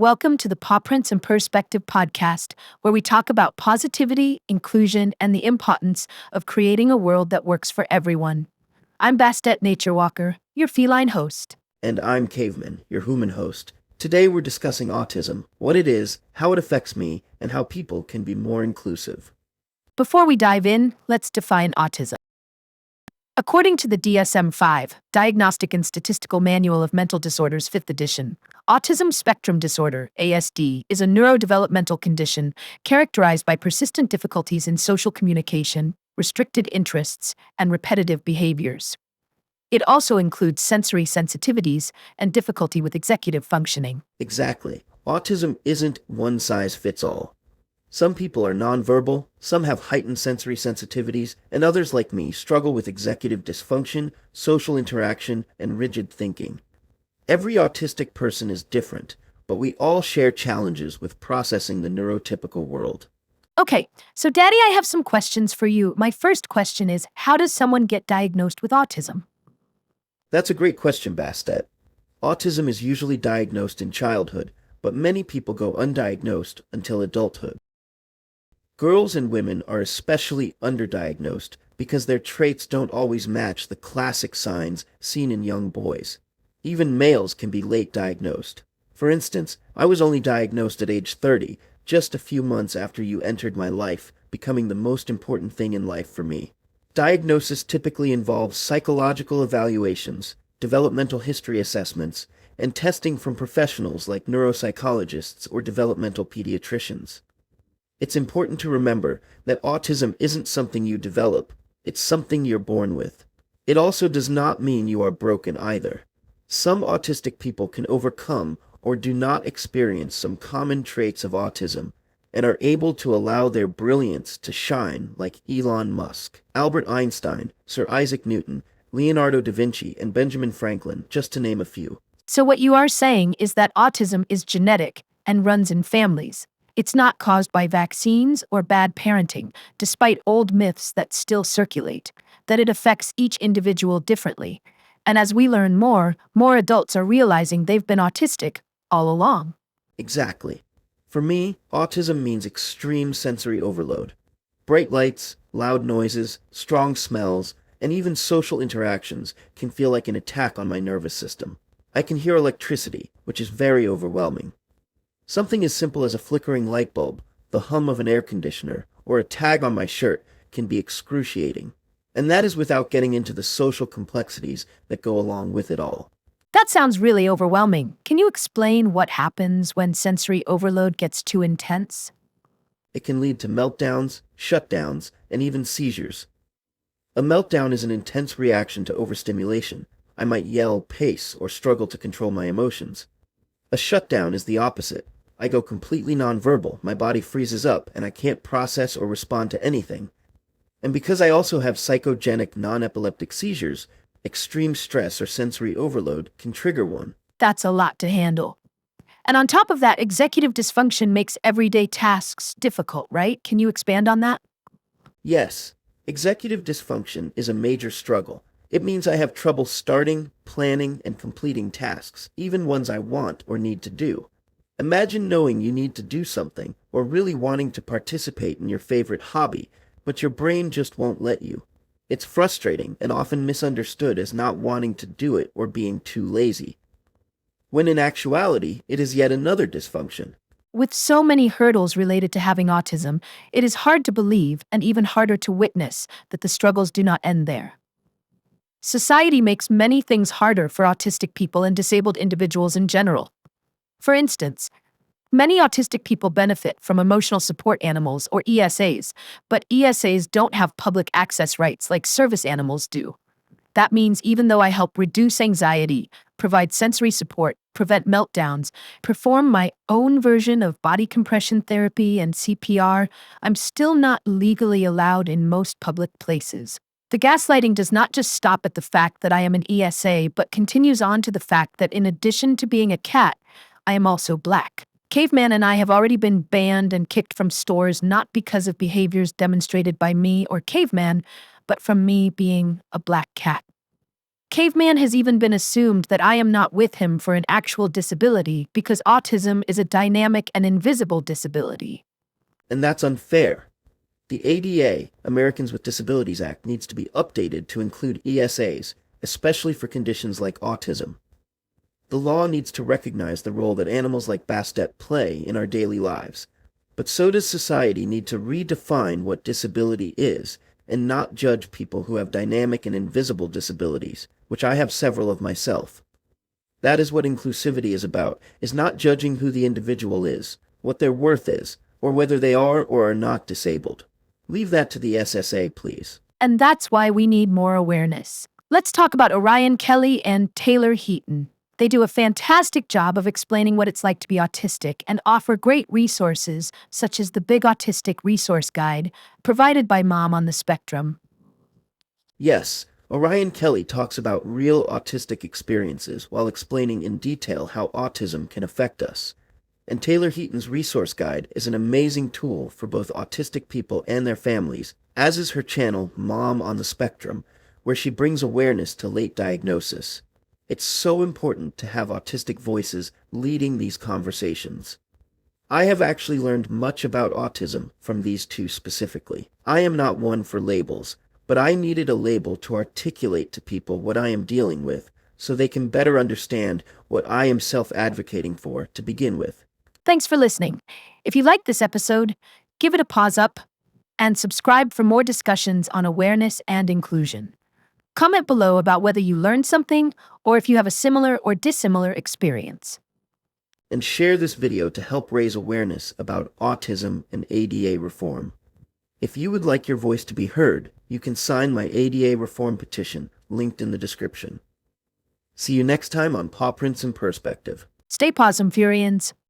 Welcome to the Pawprints and Purrspective podcast, where we talk about positivity, inclusion, and the importance of creating a world that works for everyone. I'm bastetnaturewalker, your feline host. And I'm Caveman, your human host. Today we're discussing autism, what it is, how it affects me, and how people can be more inclusive. Before we dive in, let's define autism. According to the DSM-5, Diagnostic and Statistical Manual of Mental Disorders 5th edition, autism spectrum disorder, ASD, is a neurodevelopmental condition characterized by persistent difficulties in social communication, restricted interests, and repetitive behaviors. It also includes sensory sensitivities and difficulty with executive functioning. Exactly. Autism isn't one size fits all. Some people are nonverbal, some have heightened sensory sensitivities, and others like me struggle with executive dysfunction, social interaction, and rigid thinking. Every autistic person is different, but we all share challenges with processing the neurotypical world. Okay, so Daddy, I have some questions for you. My first question is, how does someone get diagnosed with autism? That's a great question, Bastet. Autism is usually diagnosed in childhood, but many people go undiagnosed until adulthood. Girls and women are especially underdiagnosed because their traits don't always match the classic signs seen in young boys. Even males can be late diagnosed. For instance, I was only diagnosed at age 30, just a few months after you entered my life, becoming the most important thing in life for me. Diagnosis typically involves psychological evaluations, developmental history assessments, and testing from professionals like neuropsychologists or developmental pediatricians. It's important to remember that autism isn't something you develop, it's something you're born with. It also does not mean you are broken either. Some autistic people can overcome or do not experience some common traits of autism and are able to allow their brilliance to shine like Elon Musk, Albert Einstein, Sir Isaac Newton, Leonardo da Vinci, and Benjamin Franklin, just to name a few. So what you are saying is that autism is genetic and runs in families. It's not caused by vaccines or bad parenting, despite old myths that still circulate, that it affects each individual differently. And as we learn more adults are realizing they've been autistic all along. Exactly. For me, autism means extreme sensory overload. Bright lights, loud noises, strong smells, and even social interactions can feel like an attack on my nervous system. I can hear electricity, which is very overwhelming. Something as simple as a flickering light bulb, the hum of an air conditioner, or a tag on my shirt can be excruciating. And that is without getting into the social complexities that go along with it all. That sounds really overwhelming. Can you explain what happens when sensory overload gets too intense? It can lead to meltdowns, shutdowns, and even seizures. A meltdown is an intense reaction to overstimulation. I might yell, pace, or struggle to control my emotions. A shutdown is the opposite. I go completely nonverbal, my body freezes up, and I can't process or respond to anything. And because I also have psychogenic non-epileptic seizures, extreme stress or sensory overload can trigger one. That's a lot to handle. And on top of that, executive dysfunction makes everyday tasks difficult, right? Can you expand on that? Yes, executive dysfunction is a major struggle. It means I have trouble starting, planning, and completing tasks, even ones I want or need to do. Imagine knowing you need to do something, or really wanting to participate in your favorite hobby, but your brain just won't let you. It's frustrating and often misunderstood as not wanting to do it or being too lazy, when in actuality, it is yet another dysfunction. With so many hurdles related to having autism, it is hard to believe and even harder to witness that the struggles do not end there. Society makes many things harder for autistic people and disabled individuals in general. For instance, many autistic people benefit from emotional support animals or ESAs, but ESAs don't have public access rights like service animals do. That means even though I help reduce anxiety, provide sensory support, prevent meltdowns, perform my own version of body compression therapy and CPR, I'm still not legally allowed in most public places. The gaslighting does not just stop at the fact that I am an ESA, but continues on to the fact that in addition to being a cat, I am also black. Caveman and I have already been banned and kicked from stores not because of behaviors demonstrated by me or Caveman, but from me being a black cat. Caveman has even been assumed that I am not with him for an actual disability because autism is a dynamic and invisible disability. And that's unfair. The ADA, Americans with Disabilities Act, needs to be updated to include ESAs, especially for conditions like autism. The law needs to recognize the role that animals like Bastet play in our daily lives, but so does society need to redefine what disability is and not judge people who have dynamic and invisible disabilities, which I have several of myself. That is what inclusivity is about, is not judging who the individual is, what their worth is, or whether they are or are not disabled. Leave that to the SSA, please. And that's why we need more awareness. Let's talk about Orion Kelly and Taylor Heaton. They do a fantastic job of explaining what it's like to be autistic and offer great resources, such as the Big Autistic Resource Guide, provided by Mom on the Spectrum. Yes, Orion Kelly talks about real autistic experiences while explaining in detail how autism can affect us. And Taylor Heaton's resource guide is an amazing tool for both autistic people and their families, as is her channel, Mom on the Spectrum, where she brings awareness to late diagnosis. It's so important to have autistic voices leading these conversations. I have actually learned much about autism from these two specifically. I am not one for labels, but I needed a label to articulate to people what I am dealing with so they can better understand what I am self-advocating for to begin with. Thanks for listening. If you liked this episode, give it a pause up and subscribe for more discussions on awareness and inclusion. Comment below about whether you learned something or if you have a similar or dissimilar experience. And share this video to help raise awareness about autism and ADA reform. If you would like your voice to be heard, you can sign my ADA reform petition, linked in the description. See you next time on Pawprints and Purrspective. Stay Pawsome, Furians.